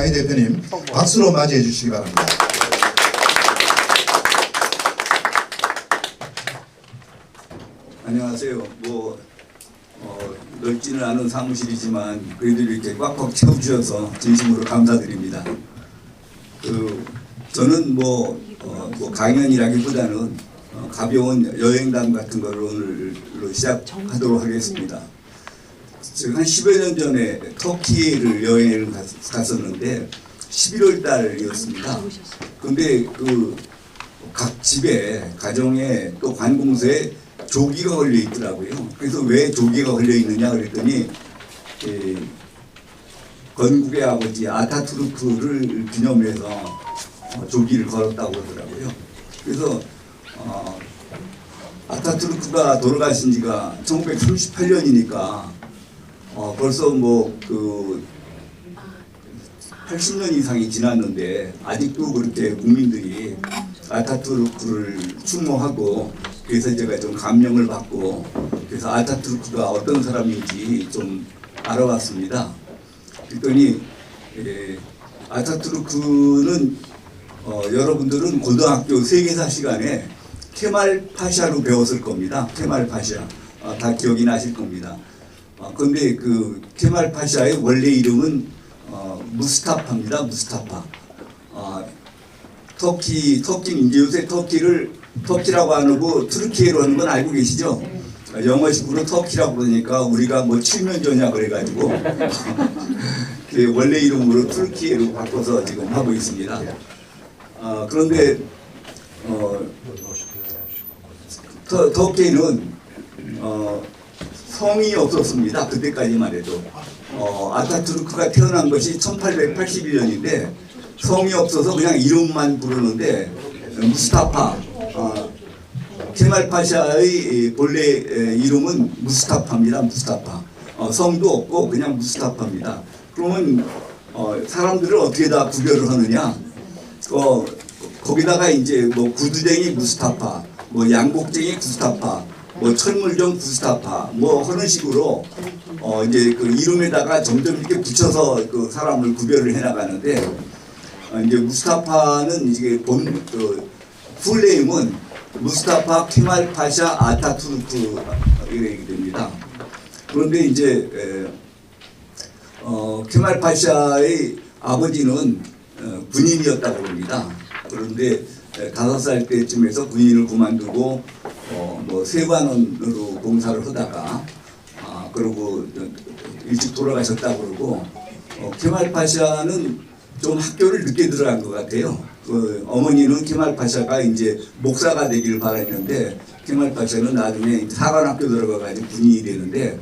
이상희 대표님 박수로 맞이해 주시기 바랍니다. 안녕하세요. 넓지는 않은 사무실이지만 그래도 이렇게 꽉꽉 채워주셔서 진심으로 감사드립니다. 저는 강연이라기보다는 가벼운 여행담 같은 걸 오늘로 시작하도록 하겠습니다. 제가 한 10여 년 전에 터키를 여행을 갔었는데 11월 달이었습니다. 근데 각 집에 가정에 또 관공서에 조기가 걸려 있더라고요. 그래서 왜 조기가 걸려 있느냐 그랬더니 건국의 아버지 아타투르크를 기념해서 조기를 걸었다고 그러더라고요. 그래서 아타투르크가 돌아가신 지가 1938년이니까 벌써 80년 이상이 지났는데 아직도 그렇게 국민들이 아타투르크를 추모하고, 그래서 제가 좀 감명을 받고 그래서 아타투르크가 어떤 사람인지 좀 알아봤습니다. 그랬더니 아타투르크는 여러분들은 고등학교 세계사 시간에 케말 파샤로 배웠을 겁니다. 케말 파샤 다 기억이 나실 겁니다. 그런데 그 케말 파샤의 원래 이름은 무스타파입니다. 무스타파. 터키는 이제 요새 터키라고 안 하고 트르키예로 하는 건 알고 계시죠? 영어식으로 터키라고 그러니까 우리가 7년 전이야 그래가지고 원래 이름으로 트르키예로 바꿔서 지금 하고 있습니다. 그런데 터키는 성이 없었습니다. 그때까지만 해도. 아타투르크가 태어난 것이 1881년인데 성이 없어서 그냥 이름만 부르는데 무스타파, 케말 파샤의 본래 이름은 무스타파입니다. 무스타파. 성도 없고 그냥 무스타파입니다. 그러면 사람들을 어떻게 다 구별을 하느냐? 거기다가 이제 구두쟁이 무스타파, 양복쟁이 무스타파, 철물점 무스타파 하는 식으로 이제 그 이름에다가 점점 이렇게 붙여서 그 사람을 구별을 해 나가는데, 이제 무스타파는 이게 풀네임은 무스타파 케말 파샤 아타투르크 이렇게 됩니다. 그런데 이제 케말 파샤의 아버지는 군인이었다고 합니다. 그런데 5살 때쯤에서 군인을 그만두고 세관원으로 봉사를 하다가 그러고 일찍 돌아가셨다고 그러고, 케말 파샤는 좀 학교를 늦게 들어간 것 같아요. 어머니는 케말 파샤가 이제 목사가 되기를 바랐는데 케말 파샤는 나중에 사관학교 들어가가지고 군인이 되는데,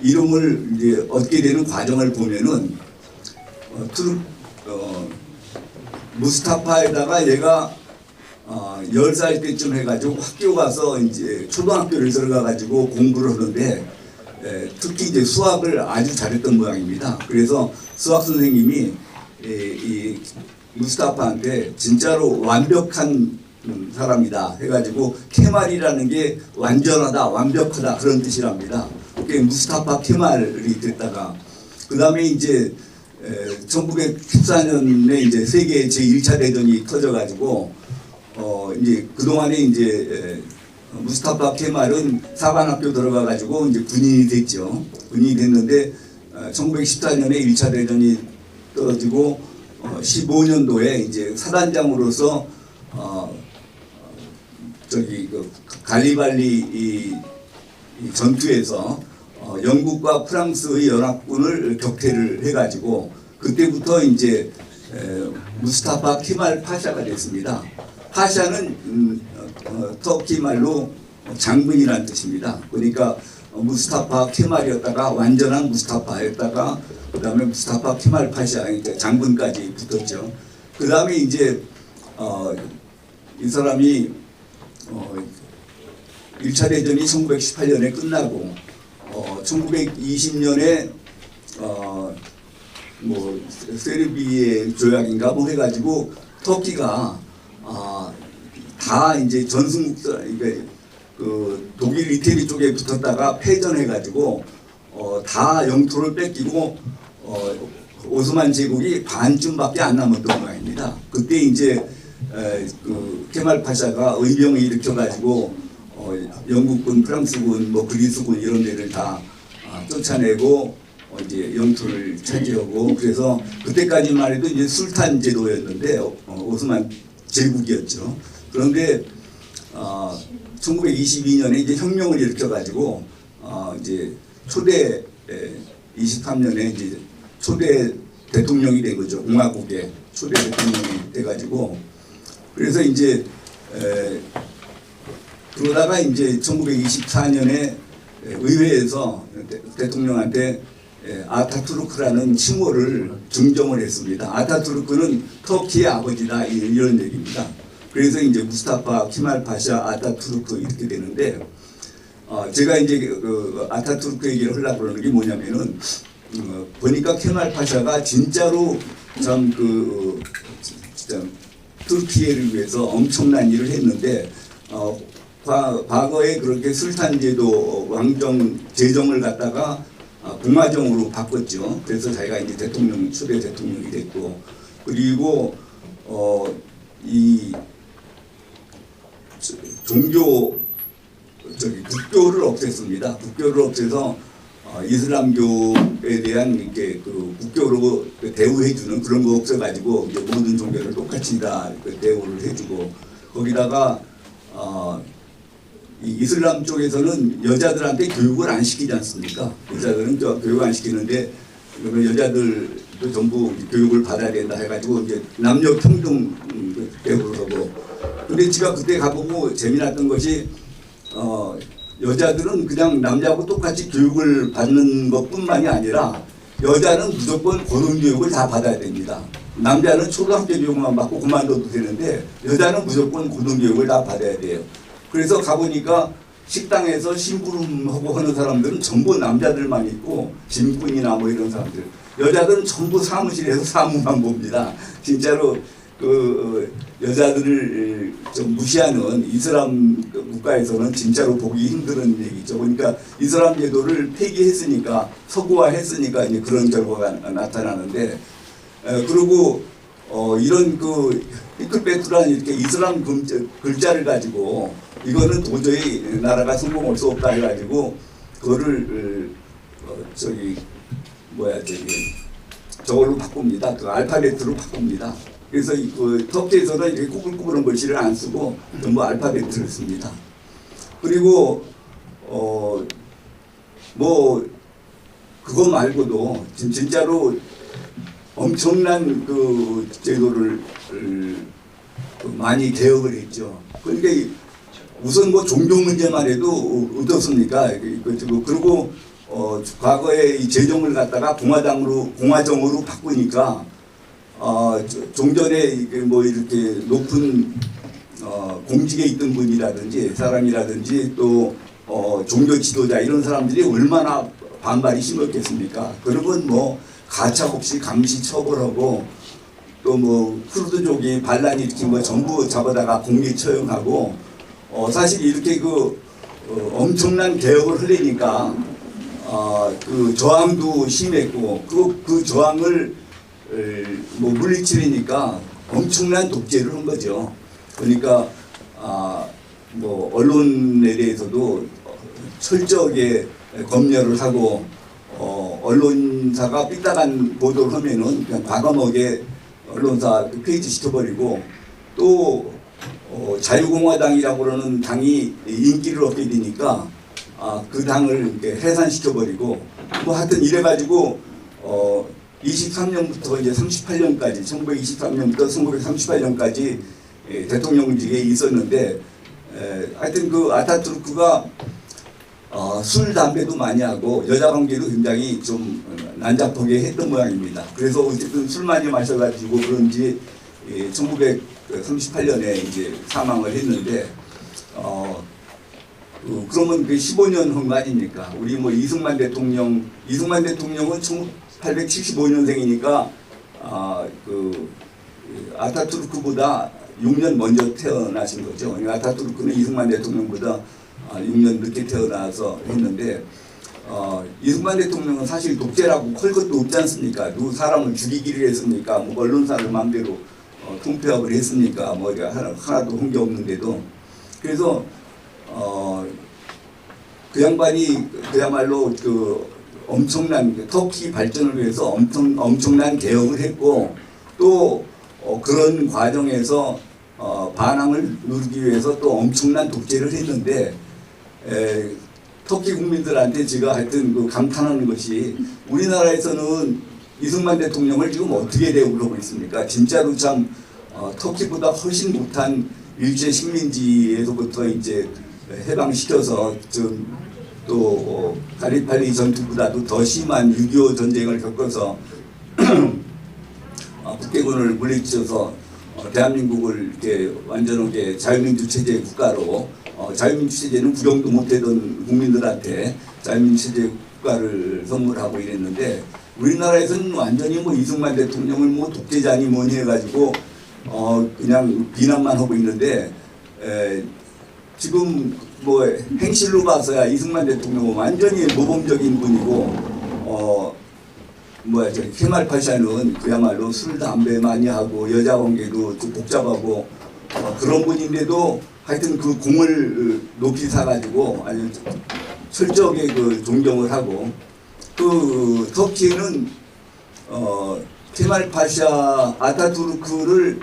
이름을 이제 얻게 되는 과정을 보면은 무스타파에다가 얘가 10살 때쯤 해가지고 학교 가서 이제 초등학교를 들어가가지고 공부를 하는데, 특히 이제 수학을 아주 잘했던 모양입니다. 그래서 수학 선생님이 이 무스타파한테 진짜로 완벽한 사람이다 해가지고 케말이라는 게 완전하다, 완벽하다 그런 뜻이랍니다. 그게 무스타파 케말이 됐다가 그 다음에 이제 1914년에 이제 세계 제1차 대전이 터져가지고 이제 그동안에 이제 무스타파 케말은 사관학교 들어가가지고 이제 군인이 됐죠. 군인이 됐는데 1914년에 1차 대전이 떨어지고 15년도에 이제 사단장으로서 갈리발리 이 전투에서 영국과 프랑스의 연합군을 격퇴를 해가지고 그때부터 이제 무스타파 케말 파샤가 됐습니다. 파샤는 터키 말로 장군이라는 뜻입니다. 그러니까 무스타파 케말이었다가 완전한 무스타파였다가 그 다음에 무스타파 케말 파샤, 그러니까 장군까지 붙었죠. 그 다음에 이제 이 사람이 1차 대전이 1918년에 끝나고 1920년에 세르비의 조약인가 해가지고 터키가 다 이제 전승국사, 그러니까 그 독일 이태리 쪽에 붙었다가 패전해가지고 다 영토를 뺏기고 오스만 제국이 반쯤밖에 안 남았던 모양입니다. 그때 이제 그 케말 파샤가 의병을 일으켜가지고 영국군, 프랑스군, 뭐 그리스군 이런 데를 다 쫓아내고 이제 영토를 차지하고 그래서 그때까지만 해도 이제 술탄 제도였는데 오스만 제국이었죠. 그런데 1922년에 이제 혁명을 일으켜가지고 이제 초대 23년에 이제 초대 대통령이 된 거죠. 공화국의 초대 대통령이 돼가지고 그래서 이제 그러다가 이제 1924년에 의회에서 대통령한테 아타투르크라는 칭호를 증정을 했습니다. 아타투르크는 터키의 아버지다 이런 얘기입니다. 그래서 이제 무스타파 키말 파샤 아타투르크 이렇게 되는데 제가 이제 그 아타투르크 얘기를 하려고 그러는 게 뭐냐면은 보니까 케말 파샤가 진짜로 참 진짜 터키를 위해서 엄청난 일을 했는데 과거에 그렇게 술탄 제도 왕정 제정을 갖다가 공화정으로 바꿨죠. 그래서 자기가 이제 대통령 초대 대통령이 됐고 그리고 이 종교 국교를 없앴습니다. 국교를 없애서 이슬람교에 대한 이렇게 그 국교로 대우해주는 그런 거 없어가지고 이제 모든 종교를 똑같이 다 대우를 해주고 거기다가 이 이슬람 쪽에서는 여자들한테 교육을 안 시키지 않습니까? 여자들은 교육 안 시키는데 그러면 여자들도 전부 교육을 받아야 된다 해가지고 이제 남녀 평등 대우를 하고 근데 제가 그때 가보고 재미났던 것이 여자들은 그냥 남자하고 똑같이 교육을 받는 것뿐만이 아니라 여자는 무조건 고등교육을 다 받아야 됩니다. 남자는 초등학교 교육만 받고 그만둬도 되는데 여자는 무조건 고등교육을 다 받아야 돼요. 그래서 가보니까 식당에서 심부름하고 하는 사람들은 전부 남자들만 있고 짐꾼이나 뭐 이런 사람들 여자들은 전부 사무실에서 사무만 봅니다. 진짜로 그 여자들을 좀 무시하는 이슬람 국가에서는 진짜로 보기 힘든 얘기죠. 그러니까 이슬람 제도를 폐기했으니까 서구화했으니까 이제 그런 결과가 나타나는데 그리고 이런 그 히클베트란 이렇게 이슬람 글자를 가지고 이거는 도저히 나라가 성공할 수 없다 해가지고 그거를 저걸로 바꿉니다. 그 알파벳으로 바꿉니다. 그래서 그 터키에서는 이렇게 꾸불꾸불한 글씨를 안 쓰고 전부 알파벳을 씁니다. 그리고 뭐 그거 말고도 진짜로 엄청난 그 제도를 많이 개혁을 했죠. 그러니까 우선 뭐 종교 문제만 해도 어떻습니까? 그리고 과거에 이 제정을 갖다가 공화정으로 바꾸니까 종전에 뭐 이렇게 높은 공직에 있던 분이라든지 사람이라든지 또 종교 지도자 이런 사람들이 얼마나 반발이 심했겠습니까? 그러면 뭐 가차없이 감시 처벌하고 또 뭐 쿠르드족이 반란 일으킨 거 전부 잡아다가 공개 처형하고 사실 이렇게 엄청난 개혁을 하려니까 그 저항도 심했고 그 저항을 뭐 물리치려니까 엄청난 독재를 한 거죠. 그러니까 뭐 언론에 대해서도 철저하게 검열을 하고 언론사가 삐딱한 보도를 하면은 그냥 과감하게 언론사 폐지 시켜버리고 또 자유공화당이라고 그러는 당이 인기를 얻게 되니까 그 당을 이렇게 해산시켜버리고 뭐 하여튼 이래가지고 23년부터 이제 38년까지 1923년부터 1938년까지 대통령직에 있었는데 하여튼 그 아타투르크가 술 담배도 많이 하고 여자 관계도 굉장히 좀 난잡하게 했던 모양입니다. 그래서 어쨌든 술 많이 마셔가지고 그런지 1938년에 이제 사망을 했는데 그러면 그 15년 한 거 아닙니까? 우리 뭐 이승만 대통령은 1875년생이니까 그 아타투르크보다 6년 먼저 태어나신 거죠. 아타투르크는 이승만 대통령보다 6년 늦게 태어나서 했는데 이승만 대통령은 사실 독재라고 할 것도 없지 않습니까? 누구 사람을 죽이기를 했습니까? 뭐 언론사를 마음대로 통폐합을 했습니까? 뭐 하나도 한 게 없는데도. 그래서 그 양반이 그야말로 그 엄청난 터키 발전을 위해서 엄청난 개혁을 했고, 또 그런 과정에서 반항을 누르기 위해서 또 엄청난 독재를 했는데, 터키 국민들한테 제가 하여튼 그 감탄하는 것이, 우리나라에서는 이승만 대통령을 지금 어떻게 대우를 하고 있습니까? 진짜로 참 터키보다 훨씬 못한 일제 식민지에서부터 이제 해방시켜서 좀 또 가리팔리 전투보다도 더 심한 6.25 전쟁을 겪어서 북대군을 물리쳐서 대한민국을 이렇게 완전하게 자유민주 체제 국가로, 자유민주 체제는 구경도 못하던 국민들한테 자유민주 체제 국가를 선물하고 이랬는데, 우리나라에서는 완전히 뭐 이승만 대통령을 뭐 독재자니 뭐니 해가지고 그냥 비난만 하고 있는데, 지금 뭐 행실로 봐서야 이승만 대통령은 완전히 모범적인 분이고, 케말 파샤는 그야말로 술 담배 많이 하고 여자 관계도 좀 복잡하고 그런 분인데도 하여튼 그 공을 높이 사가지고 아주 철저하게 그 존경을 하고, 그 터키는 케말 파샤 아타투르크를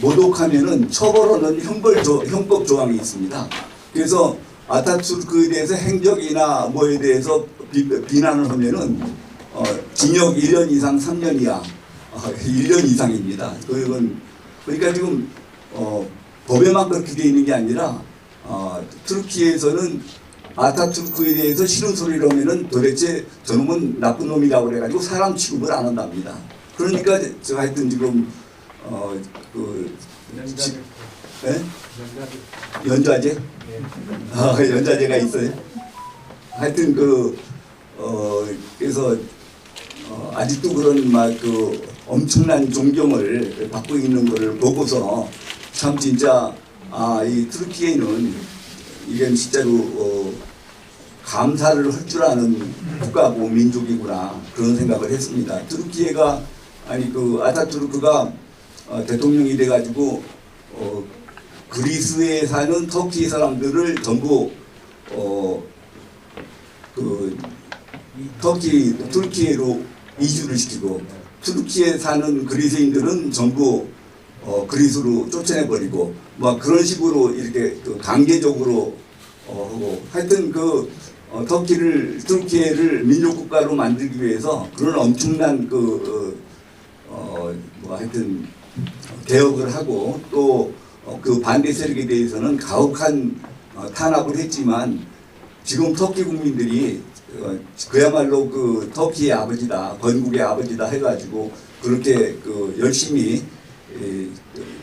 모독하면은 처벌하는 형법 조항이 있습니다. 그래서 아타투르크에 대해서 행적이나 뭐에 대해서 비난을 하면은 징역 1년 이상 3년 이하, 1년 이상입니다. 그러니까 지금 법에만 그렇게 되어 있는 게 아니라 터키에서는 아타투르크에 대해서 싫은 소리를 하면은 도대체 저놈은 나쁜 놈이라고 그래가지고 사람 취급을 안 한답니다. 그러니까 제가 하여튼 지금 연좌제? 연좌제가 있어요. 하여튼 그래서 아직도 그런 막 그 엄청난 존경을 받고 있는 것을 보고서 참 진짜 이 터키에는 이건 진짜로 감사를 할 줄 아는 국가고 민족이구나, 그런 생각을 했습니다. 터키가 아타투르크가 대통령이 돼가지고 그리스에 사는 터키 사람들을 전부 터키에로 이주를 시키고, 터키에 사는 그리스인들은 전부 그리스로 쫓아내버리고, 뭐 그런 식으로 이렇게 강제적으로 하고, 하여튼 터키를 민족국가로 만들기 위해서 그런 엄청난 하여튼 개혁을 하고, 또 그 반대 세력에 대해서는 가혹한 탄압을 했지만, 지금 터키 국민들이 그야말로 그 터키의 아버지다, 건국의 아버지다 해가지고 그렇게 열심히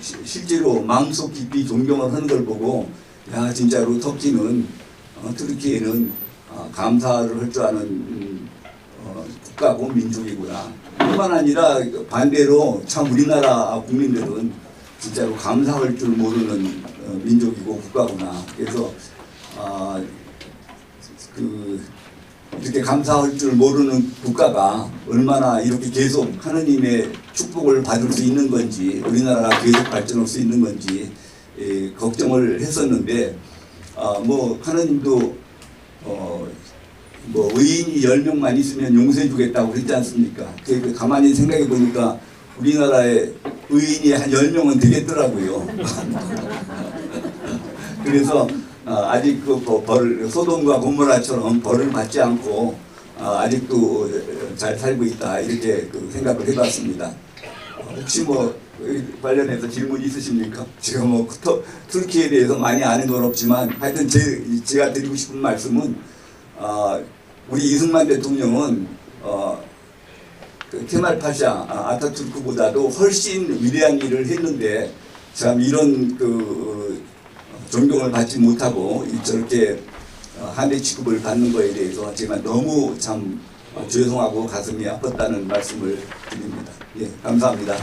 실제로 마음속 깊이 존경을 하는 걸 보고, 야 진짜로 터키에는 감사를 할 줄 아는 국가고 민족이구나. 뿐만 아니라 반대로 참 우리나라 국민들은 진짜로 감사할 줄 모르는 민족이고 국가구나. 그래서 이렇게 감사할 줄 모르는 국가가 얼마나 이렇게 계속 하느님의 축복을 받을 수 있는 건지, 우리나라가 계속 발전할 수 있는 건지 걱정을 했었는데, 뭐 하느님도 뭐 의인이 10명만 있으면 용서해 주겠다고 그랬지 않습니까? 가만히 생각해 보니까 우리나라에 의인이 한 10명은 되겠더라고요. 그래서 아직 소돔과 고모라처럼 벌을 받지 않고 아직도 잘 살고 있다, 이렇게 생각을 해봤습니다. 혹시 뭐 관련해서 질문 있으십니까? 제가 뭐 터키에 대해서 많이 아는 건 없지만, 하여튼 제가 드리고 싶은 말씀은 우리 이승만 대통령은 케말 파샤 아타투르크보다도 훨씬 위대한 일을 했는데, 참 이런 존경을 받지 못하고 저렇게 한대 취급을 받는 거에 대해서 제가 너무 참 죄송하고 가슴이 아팠다는 말씀을 드립니다. 예, 감사합니다.